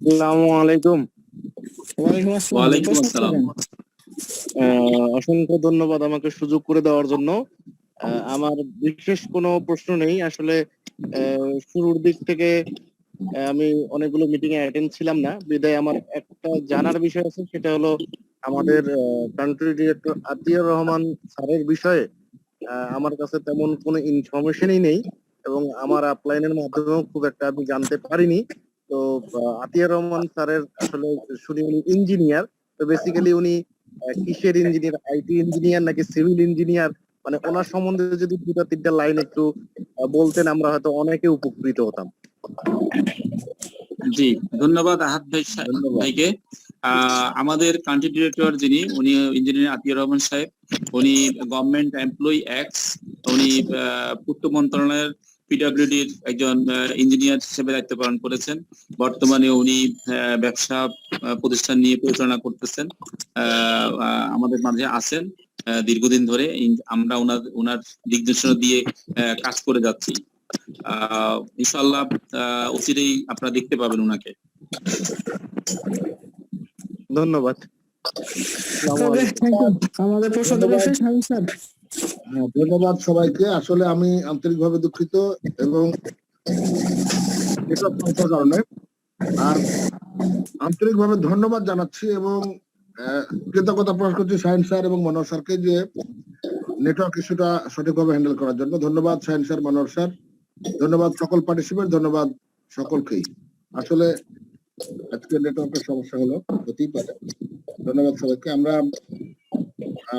আসসালামু আলাইকুম। ওয়ালাইকুম আসসালাম। ওয়ালাইকুম আসসালাম। অসংখ্য ধন্যবাদ আমাকে সুযোগ করে দেওয়ার জন্য। আমার বিশেষ কোনো প্রশ্ন নেই আসলে। শুরুর দিক থেকে আমি অনেকগুলো মিটিং এ অ্যাটেন্ড ছিলাম না, বিদায় আমার একটা জানার বিষয় আছে, সেটা হলো আমাদের কান্ট্রি ডিরেক্টর আতিয়ার রহমান স্যারের বিষয়ে আমার কাছে তেমন কোনো ইনফরমেশনই নেই এবং আমার আপলাইনের মাধ্যমেও খুব একটা আমি জানতে পারিনি। তো আতিয়ার রহমান স্যারের আসলে শুনি উনি ইঞ্জিনিয়ার, তো বেসিক্যালি উনি কিসের ইঞ্জিনিয়ার, আইটি ইঞ্জিনিয়ার নাকি সিভিল ইঞ্জিনিয়ার, মানে ওনার সম্বন্ধে যদি 2-3টা লাইন একটু বলতেন আমরা হয়তো অনেকে উপকৃত হতাম। জি ধন্যবাদ আহাদ ভাইকে। আমাদের কান্ট্রি ডিরেক্টর যিনি, উনি ইঞ্জিনিয়ার আতিয়ার রহমান সাহেব। উনি গভর্নমেন্ট এমপ্লয়ি এক্স, উনি পূর্ত মন্ত্রণালয়ের পিডব্লিউডির একজন ইঞ্জিনিয়ার হিসেবে দায়িত্ব পালন করেছেন। বর্তমানে উনি ব্যবসা প্রতিষ্ঠান নিয়ে পরিচালনা করতেছেন, আমাদের মাঝে আছেন দীর্ঘদিন ধরে। আমরা ওনার দিক নির্দেশনা দিয়ে কাজ করে যাচ্ছি। ইনশাআল্লাহ অচিরেই আপনারা দেখতে পাবেন ওনাকে। ধন্যবাদ। আমাদের প্রশ্ন শেষ। স্যার ধন্যবাদ সবাইকে। আসলে আমি আন্তরিকভাবে দুঃখিত এবং এসব সমস্যার কারণে, আর আন্তরিকভাবে ধন্যবাদ জানাচ্ছি এবং কৃতজ্ঞতা প্রকাশ করছি শাহিন স্যার এবং মনোহর স্যারকে যে নেটওয়ার্ক ইস্যুটা সঠিকভাবে হ্যান্ডেল করার জন্য। ধন্যবাদ শাহিন স্যার, মনোহর স্যার, ধন্যবাদ সকল পার্টিসিপেন্ট, ধন্যবাদ সকলকেই। আসলে আজকে নেটওয়ার্কের সমস্যা হলো, হতেই পারে। ধন্যবাদ সবাইকে। আমরা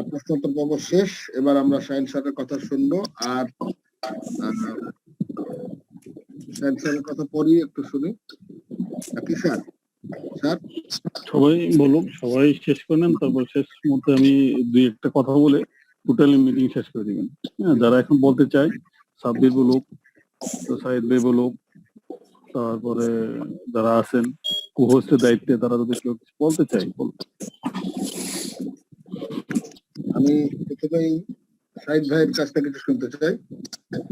প্রশ্নোত্তর পর্ব শেষ, এবার আমরা শাহিন স্যারের কথা শুনবো। আর সাহেব স্যারের কথা পরে একটু শুনি। কি স্যার? স্যার সবাই বলুক, সবাই শেষ করে নেন, তারপর শেষ মুহূর্তে আমি দুই একটা কথা বলে টোটালি মিটিং শেষ করে দিবেন। হ্যাঁ, যারা এখন বলতে চায়, সাব্বির বলুক, সাইদ ভাই বলুক, তারপরে যারা আছেন কো-হোস্টের দায়িত্বে, তারা যদি কেউ কিছু বলতে চায় বলুক। আমি প্রথমেই সাইদ ভাইয়ের কাছ থেকে কিছু শুনতে চাই।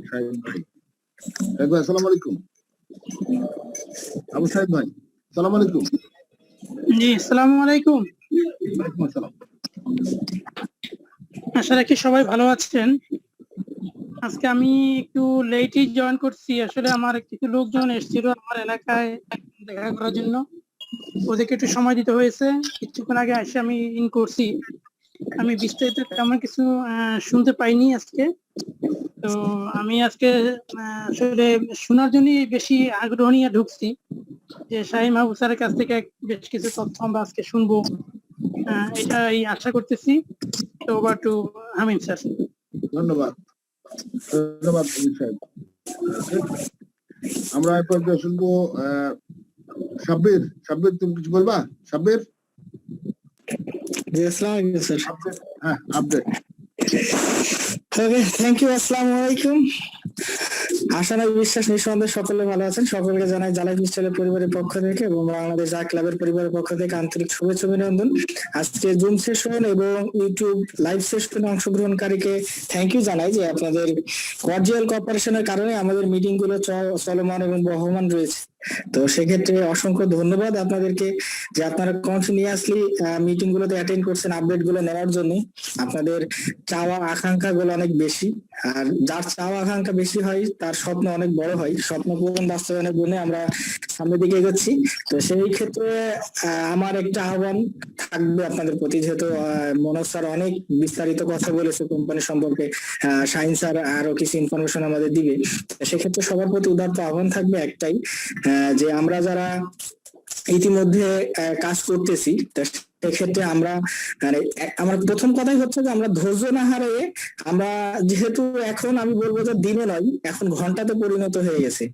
সাইদ ভাই, সাইদ ভাই আসসালামু আলাইকুম। আবু সাইদ ভাই আসসালামু আলাইকুম। জি আসসালামু আলাইকুম। ওয়ালাইকুম আসসালাম। আশা রাখি সবাই ভালো আছেন। আজকে আমি একটু লেটই জয়েন করছি, আসলে আমার কিছু লোকজন এসেছিল আমার এলাকায় দেখা করার জন্য, ওদেরকে একটু সময় দিতে হয়েছে। কিছুক্ষণ আগে এসে আমি ইন করছি, আমি বিস্তারিত তেমন কিছু শুনতে পাইনি আজকে। তো আমি আজকে আসলে শোনার জন্য বেশি আগ্রহ নিয়ে ঢুকছি, যে শাহিম আবু স্যারের কাছ থেকে বেশ কিছু তথ্য আমরা আজকে শুনবো, এটাই আশা করতেছি। তো ওভার টু হামিম স্যার। ধন্যবাদ, ধন্যবাদ আবু সাহেব। আমরা এরপর শুনবো সাব্বির। সাব্বির তুমি কিছু বলবা? সাব্বির। জি আসসালামু আলাইকুম স্যার। হ্যাঁ, আপডেট। Okay, thank you. আসসালামু আলাইকুম। আশা নয় বিশ্বাস নিঃসন্দেহে সকলে ভালো আছেন। সকলকে জানাই জালাই পিস্টলের পরিবারের পক্ষ থেকে এবং বাংলাদেশ আর্ট ক্লাবের পরিবারের পক্ষ থেকে আন্তরিক শুভেচ্ছা অভিনন্দন। আজকে জুম সেশন এবং ইউটিউব লাইভ সেশনে অংশগ্রহণকারীকে থ্যাংক ইউ জানাই যে আপনাদের কর্ডিয়াল কোঅপারেশনের কারণে আমাদের মিটিং গুলো চলমান এবং বহমান রয়েছে। তো সেক্ষেত্রে অসংখ্য ধন্যবাদ আপনাদেরকে যে আপনারা কন্টিনিউয়াসলি মিটিং গুলোতে অ্যাটেন্ড করছেন আপডেট গুলো নেওয়ার জন্য। আপনাদের চাওয়া আকাঙ্ক্ষা গুলো অনেক বেশি, আর যার চাওয়া আকাঙ্ক্ষা বেশি হয় তার স্বপ্ন অনেক বড় হয়। স্বপ্ন পূরণ বাস্তবায়নের জন্য আমরা সামনের দিকে এগোচ্ছি। তো সেই ক্ষেত্রে আমার একটা আহ্বান থাকবে আপনাদের প্রতি, যেহেতু মনোজ স্যার অনেক বিস্তারিত কথা বলেছে কোম্পানি সম্পর্কে, শাহিন স্যার আরো কিছু ইনফরমেশন আমাদের দিবে। সেক্ষেত্রে সবার প্রতি উদারত আহ্বান থাকবে একটাই, যে আমরা যারা ইতিমধ্যে কাজ করতেছি সেক্ষেত্রে আমরা আমার প্রথম কথাই হচ্ছে যে আমরা ধৈর্য না হারিয়ে, আমরা যেহেতু এখন আমি বলবো যে দিনে নয়, এখন ঘন্টাতে পরিণত হয়ে গেছে।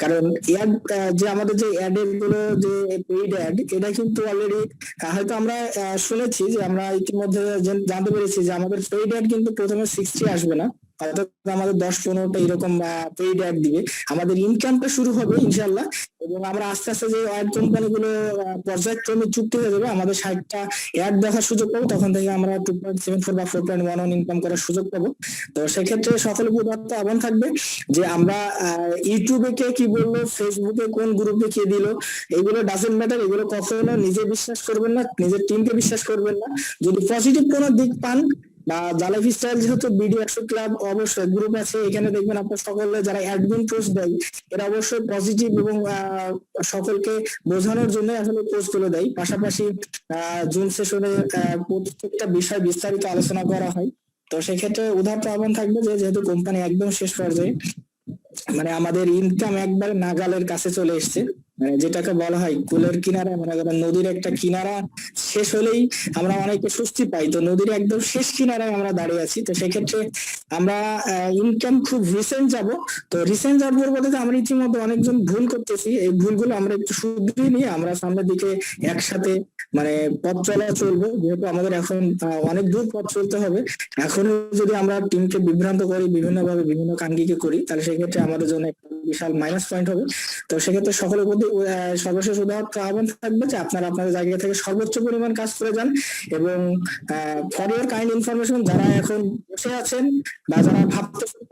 কারণ যে আমাদের যে অ্যাড গুলো, যে পেইড অ্যাড, এটা কিন্তু অলরেডি হয়তো আমরা শুনেছি যে আমরা ইতিমধ্যে জানতে পেরেছি যে আমাদের পেইড অ্যাড কিন্তু প্রথমে 60 আসবে না, অর্থাৎ আমাদের 10-15টা এরকম পেইড অ্যাড দিবে। আমাদের ইনকামটা শুরু হবে ইনশাল্লাহ, এবং আমরা আস্তে আস্তে যে অ্যাড কোম্পানি গুলো পর্যায়ক্রমে চুক্তি হয়ে যাবে, আমাদের 60টা অ্যাড দেখার সুযোগ পাবো, তখন থেকে আমরা 2.74 বা 4.11 ইনকাম করার সুযোগ পাবো। তো সেক্ষেত্রে সকলে পদার্থ আহ্বান থাকবে যে আমরা ইউটিউবে কে কি বললো, ফেসবুকে কোন গ্রুপে কে দিল, এগুলো ডাজেন্ট ম্যাটার। এগুলো কখনো নিজে বিশ্বাস করবেন না, নিজের টিমকে বিশ্বাস করবেন না। যদি পজিটিভ কোনো দিক পান বা জালাই পিস্টল যেহেতু বিডি 100 ক্লাব অবশ্যই গ্রুপ আছে, এখানে দেখবেন আপনার সকলে যারা অ্যাডমিন পোস্ট দেয় এরা অবশ্যই পজিটিভ এবং সকলকে বোঝানোর জন্য আসলে পোস্ট গুলো দেয়। পাশাপাশি জুম সেশনে প্রত্যেকটা বিষয় বিস্তারিত আলোচনা করা হয়। তো সেক্ষেত্রে উদাহরণ আহ্বান থাকবে যে যেহেতু কোম্পানি একদম শেষ পর্যায়ে, মানে আমাদের ইনকাম একবারে নাগালের কাছে চলে এসছে, মানে যেটাকে বলা হয় কুলের কিনারা, মানে নদীর একটা কিনারা শেষ হলেই আমরা অনেকে স্বস্তি পাই, তো নদীর একদম শেষ কিনারায় আমরা দাঁড়িয়ে আছি। তো সেক্ষেত্রে আমরা ইনকাম খুব রিসেন্ট যাব। তো রিসেন্ট যাওয়ার বলতে আমরা ইতিমধ্যে অনেকজন ভুল করতেছি, এই ভুলগুলো আমরা একটু শুধরিয়ে নিয়ে আমরা সামনের দিকে একসাথে মানে পথ চলা চলবো। যেহেতু আমাদের এখন অনেক দূর পথ চলতে হবে, এখন যদি আমরা টিমকে বিভ্রান্ত করি, বিভিন্ন ভাবে বিভিন্ন কাঙ্ক্ষিকে করি, তাহলে সেক্ষেত্রে আমাদের জন্য একটা বিশাল মাইনাস পয়েন্ট হবে। তো সেক্ষেত্রে সকলের প্রতি সর্বশেষ উদাহরণ আহ্বান থাকবে যে আপনারা আপনাদের জায়গা থেকে সর্বোচ্চ পরিমাণ কাজ করে যান। এবং ফর ইউর কাইন্ড ইনফরমেশন, যারা এখন বসে আছেন বা যারা ভাবতেছেন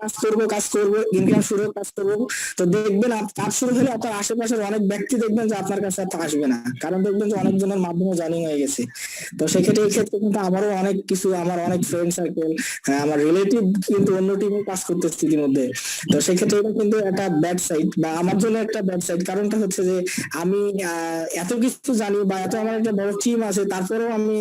কাজ করবো ইনকাম শুরু কাজ করবো, তো দেখবেন কাজ শুরু হলে আপনার আশেপাশের অনেক ব্যক্তি দেখবেন যে আপনার কাছে আর আসবে না, কারণ দেখবেন যে অনেকজনের মাধ্যমে জয়েনিং হয়ে গেছে। তো সেক্ষেত্রে এই ক্ষেত্রে কিন্তু আমারও অনেক কিছু, আমার অনেক ফ্রেন্ড সার্কেল, আমার রিলেটিভ কিন্তু অন্য টিমে কাজ করতেছে ইতিমধ্যে। তো সেক্ষেত্রে এটা কিন্তু একটা ব্যাড সাইড, বা আমার জন্য একটা ব্যাড সাইড। কারণটা হচ্ছে যে আমি এত কিছু জানি বা এত আমার একটা বড় টিম আছে, তারপরেও আমি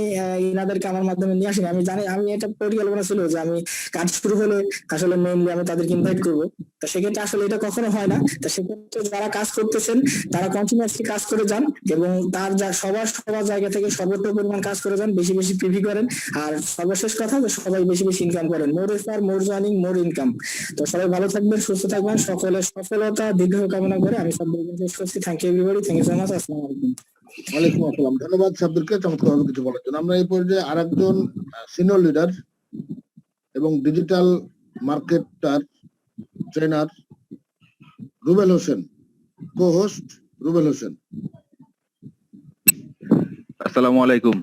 ইনাদেরকে আমার মাধ্যমে নিয়ে আসিনি। আমি জানি, আমি এটা পরিকল্পনা ছিল যে আমি আমি কাজ শুরু হলে আসলে মেইনলি আমি তাদেরকে ইনভাইট করবো। তো সেক্ষেত্রে আসলে এটা কখনো হয় না। তো সেক্ষেত্রে যারা কাজ করতেছেন তারা কন্টিনিউয়াসলি কাজ করে যান এবং তার যা সবার জায়গা থেকে সর্বোচ্চ পরিমাণ কাজ করে যান, বেশি বেশি পিভি করেন। আর সর্বশেষ কথা যে সবাই বেশি বেশি ইনকাম করেন, মোর রেফার, মোর জার্নিং, মোর ইনকাম। তো সবাই ভালো থাকবেন, সুস্থ থাকবেন, সকলের সফলতা দীর্ঘ কামনা করে আমি সব শেষ করছি। Thank you everybody, thank you so much, আসসালামু আলাইকুম। ওয়ালাইকুম আসসালাম। ধন্যবাদ সাব্বিরকে চমৎকারভাবে কিছু বলার জন্য। আমরা এই পর্যায়ে আরেকজন সিনিয়র লিডার এবং digital marketer trainer Rubel Hossain, co host Rubel Hossain. আসসালামু আলাইকুম।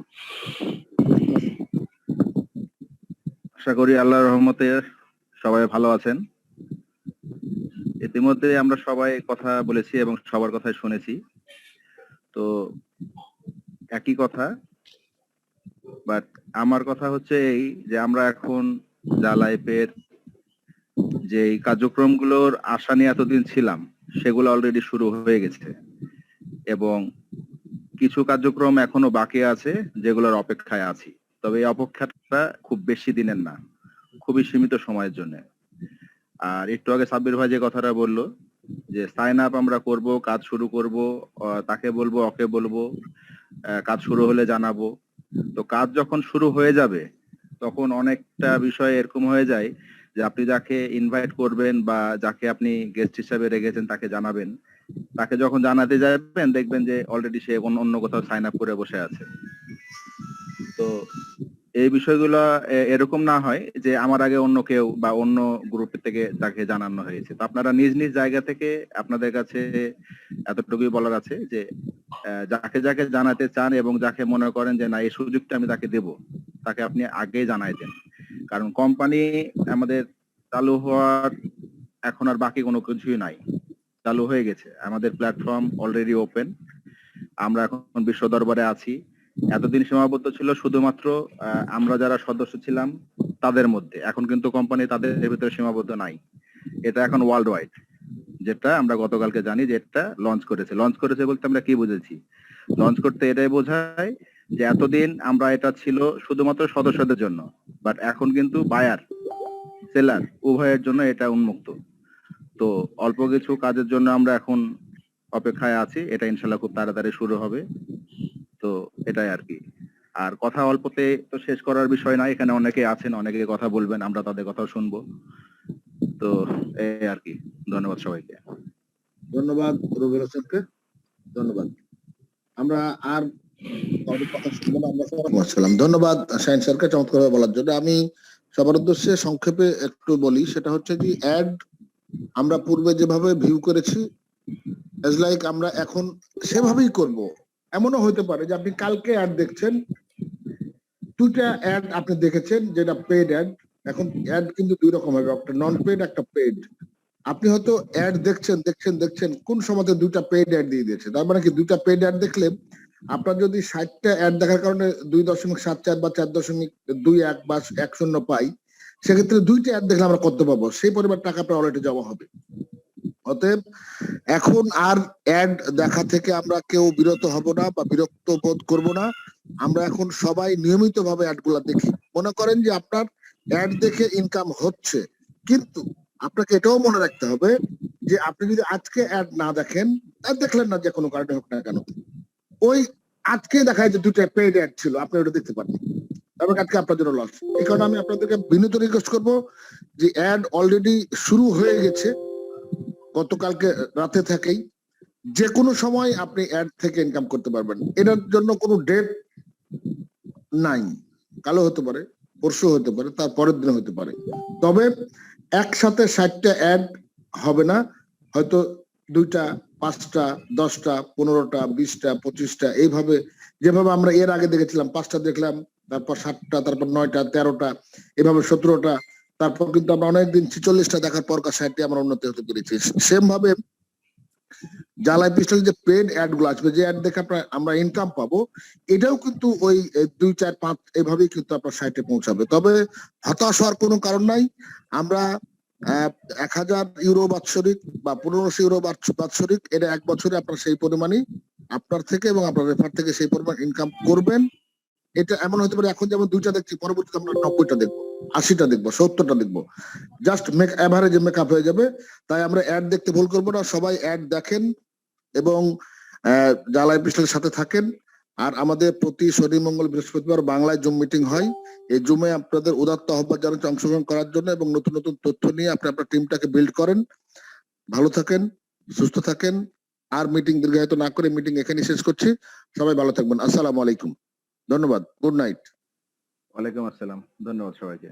আশা করি আল্লাহর রহমতে সবাই ভালো আছেন। ইতিমধ্যে আমরা সবাই কথা বলেছি এবং সবার কথাই শুনেছি। তো একই কথা, বাট আমার কথা হচ্ছে এই যে আমরা এখন যা লাইফের যে কার্যক্রমগুলোর আশা নিয়ে এতদিন ছিলাম সেগুলো অলরেডি শুরু হয়ে গেছে এবং কিছু কার্যক্রম এখনো বাকি আছে যেগুলোর অপেক্ষায় আছি। তবে এই অপেক্ষাটা খুব বেশি দিনের না, খুবই সীমিত সময়ের জন্য। আর একটু আগে সাব্বির ভাই যে কথাটা বললো যে সাইন আপ আমরা করব, কাজ শুরু করব, তাকে বলবো ওকে বলবো, কাজ শুরু হলে জানাবো। তো কাজ যখন শুরু হয়ে যাবে তখন অনেকটা বিষয় এরকম হয়ে যায় যে আপনি যাকে ইনভাইট করবেন বা যাকে আপনি গেস্ট হিসাবে রেখেছেন তাকে জানাবেন, তাকে যখন জানাতে যাবেন দেখবেন যে অলরেডি সে অন্য কোথাও সাইন আপ করে বসে আছে। তো এই বিষয়গুলো এরকম না হয় যে আমার আগে অন্য কেউ বা অন্য গ্রুপ থেকে তাকে জানানো হয়েছে। তো আপনারা নিজ নিজ জায়গা থেকে আপনাদের কাছে এতটুকুই বলার আছে যে যাকে যাকে জানাতে চান এবং যাকে মনে করেন যে না এই সুযোগটা আমি তাকে দেব, তাকে আপনি আগে জানাই দেন। কারণ কোম্পানি আমাদের চালু হওয়ার এখন আর বাকি কোনো কিছুই নাই, চালু হয়ে গেছে। আমাদের প্ল্যাটফর্ম অলরেডি ওপেন, আমরা এখন বিশ্ব দরবারে আছি। এতদিন সীমাবদ্ধ ছিল শুধুমাত্র আমরা যারা সদস্য ছিলাম তাদের মধ্যে, এখন কিন্তু কোম্পানি তাদের ভিতরে সীমাবদ্ধ নাই। এটা এখন ওয়ার্ল্ড ওয়াইড, যেটা আমরা গতকালকে জানি যে এটা লঞ্চ করেছে বলতে আমরা কি বুঝেছি? লঞ্চ করতে এটাই বোঝায় যে এতদিন আমরা এটা ছিল শুধুমাত্র সদস্যদের জন্য, বাট এখন কিন্তু বায়ার সেলার উভয়ের জন্য এটা উন্মুক্ত। তো অল্প কিছু কাজের জন্য আমরা এখন অপেক্ষায় আছি, এটা ইনশাল্লাহ খুব তাড়াতাড়ি শুরু হবে। তো এটাই আর কি। আর কথা অল্পতে তো শেষ করার বিষয় না, এখানে অনেকে আছেন, অনেকে কথা বলবেন, আমরা তাদের কথাও শুনবো। তো এই আর কি। ধন্যবাদ সবাইকে। ধন্যবাদ রুবেল হোসেনকে, ধন্যবাদ। আমরা আর কথা শুনবো না, আমরা আসসালাম। ধন্যবাদ শাহিন স্যারকে চমৎকারভাবে বলার জন্য। আমি সবার উদ্দেশ্যে সংক্ষেপে একটু বলি, সেটা হচ্ছে যে অ্যাড আমরা পূর্বে যেভাবে ভিউ করেছি এজ লাইক আমরা এখন সেভাবেই করব। এমনও হতে পারে যে আপনি কালকে অ্যাড দেখছেন, দুইটা অ্যাড আপনি দেখেছেন যেটা পেড অ্যাড। এখন অ্যাড কিন্তু দুই রকম হবে, একটা নন পেড একটা পেড। আপনি হয়তো অ্যাড দেখছেন কোন সময়তে দুইটা পেড অ্যাড দিয়ে দিয়েছে। তার মানে কি দুইটা পেড অ্যাড দেখলে আপনার যদি 60টা অ্যাড দেখার কারণে 2.74 বা 4.21 বা 10 পাই, সেক্ষেত্রে দুইটা অ্যাড দেখলে আমরা কত পাবো, সেই পরিমাণ টাকা আপনার অলরেডি জমা হবে। অতএব এখন আর অ্যাড দেখা থেকে আমরা কেউ বিরত হব না বা বিরক্ত বোধ করব না। আমরা এখন সবাই নিয়মিত ভাবে অ্যাড গুলা দেখি। মনে করেন যে আপনার অ্যাড দেখে ইনকাম হচ্ছে, কিন্তু আপনাকে এটাও মনে রাখতে হবে যে আপনি যদি আজকে অ্যাড না দেখেন, অ্যাড দেখলেন না যে কোনো কারণে হোক না কেন, ওই আজকে দেখায় যে দুটো পেইড অ্যাড ছিল, আপনি ওটা দেখতে পারেন, এবং আজকে আপনার জন্য লস। এই কারণে আমি আপনাদেরকে বিনীত রিকোয়েস্ট করবো যে অ্যাড অলরেডি শুরু হয়ে গেছে গতকালকে রাতে থেকেই, যে কোনো সময় আপনি অ্যাড থেকে ইনকাম করতে পারবেন। এটার জন্য কোনো ডেট নাই, কালো হতে পারে, পরশু হতে পারে, তার পরের দিন হতে পারে। তবে একসাথে 60টা অ্যাড হবে না, হয়তো 2টা, 5টা, 10টা, 15টা, 20টা, 25টা, এইভাবে যেভাবে আমরা এর আগে দেখেছিলাম। 5টা দেখলাম, তারপর 7টা, তারপর 9টা, 13টা, এভাবে 17টা, তারপর কিন্তু আমরা অনেকদিন 46টা দেখার পর 60টা আমরা উন্নতি হতে পেরেছি। সেম ভাবে জ্বালাই পিস্টল যে পেড অ্যাড গুলো আসবে, যে অ্যাড দেখে আমরা ইনকাম পাবো, এটাও কিন্তু ওই 2, 4, 5 এভাবেই কিন্তু আপনার 60-এ পৌঁছাবে। তবে হতাশ হওয়ার কোনো কারণ নাই। আমরা 1000 ইউরো বাৎসরিক বা 1500 ইউরো বাৎসরিক, এটা 1 বছরে আপনার সেই পরিমাণই আপনার থেকে এবং আপনার রেফার থেকে সেই পরিমাণ ইনকাম করবেন। এটা এমন হতে পারে এখন যেমন 2টা দেখছি, পরবর্তীতে আমরা 90টা দেখবো। 80টা দেখবো, 70টা দেখবো, জাস্ট এভারেজে মেকআপ হয়ে যাবে। তাই আমরা অ্যাড দেখতে ভুল করবো না, সবাই অ্যাড দেখেন এবং জ্বালাই পিছলের সাথে থাকেন। আর আমাদের প্রতি শনি মঙ্গল বৃহস্পতিবার বাংলায় জুম মিটিং হয়। এই জুমে আপনাদের উদাত্ত আহ্বান জানাচ্ছি অংশগ্রহণ করার জন্য এবং নতুন নতুন তথ্য নিয়ে আপনি আপনার টিমটাকে বিল্ড করেন। ভালো থাকেন, সুস্থ থাকেন। আর মিটিং দীর্ঘায়িত না করে মিটিং এখানে শেষ করছি। সবাই ভালো থাকবেন। আসসালামু আলাইকুম, ধন্যবাদ, গুড নাইট। ওয়ালাইকুম আসসালাম, ধন্যবাদ সবাইকে।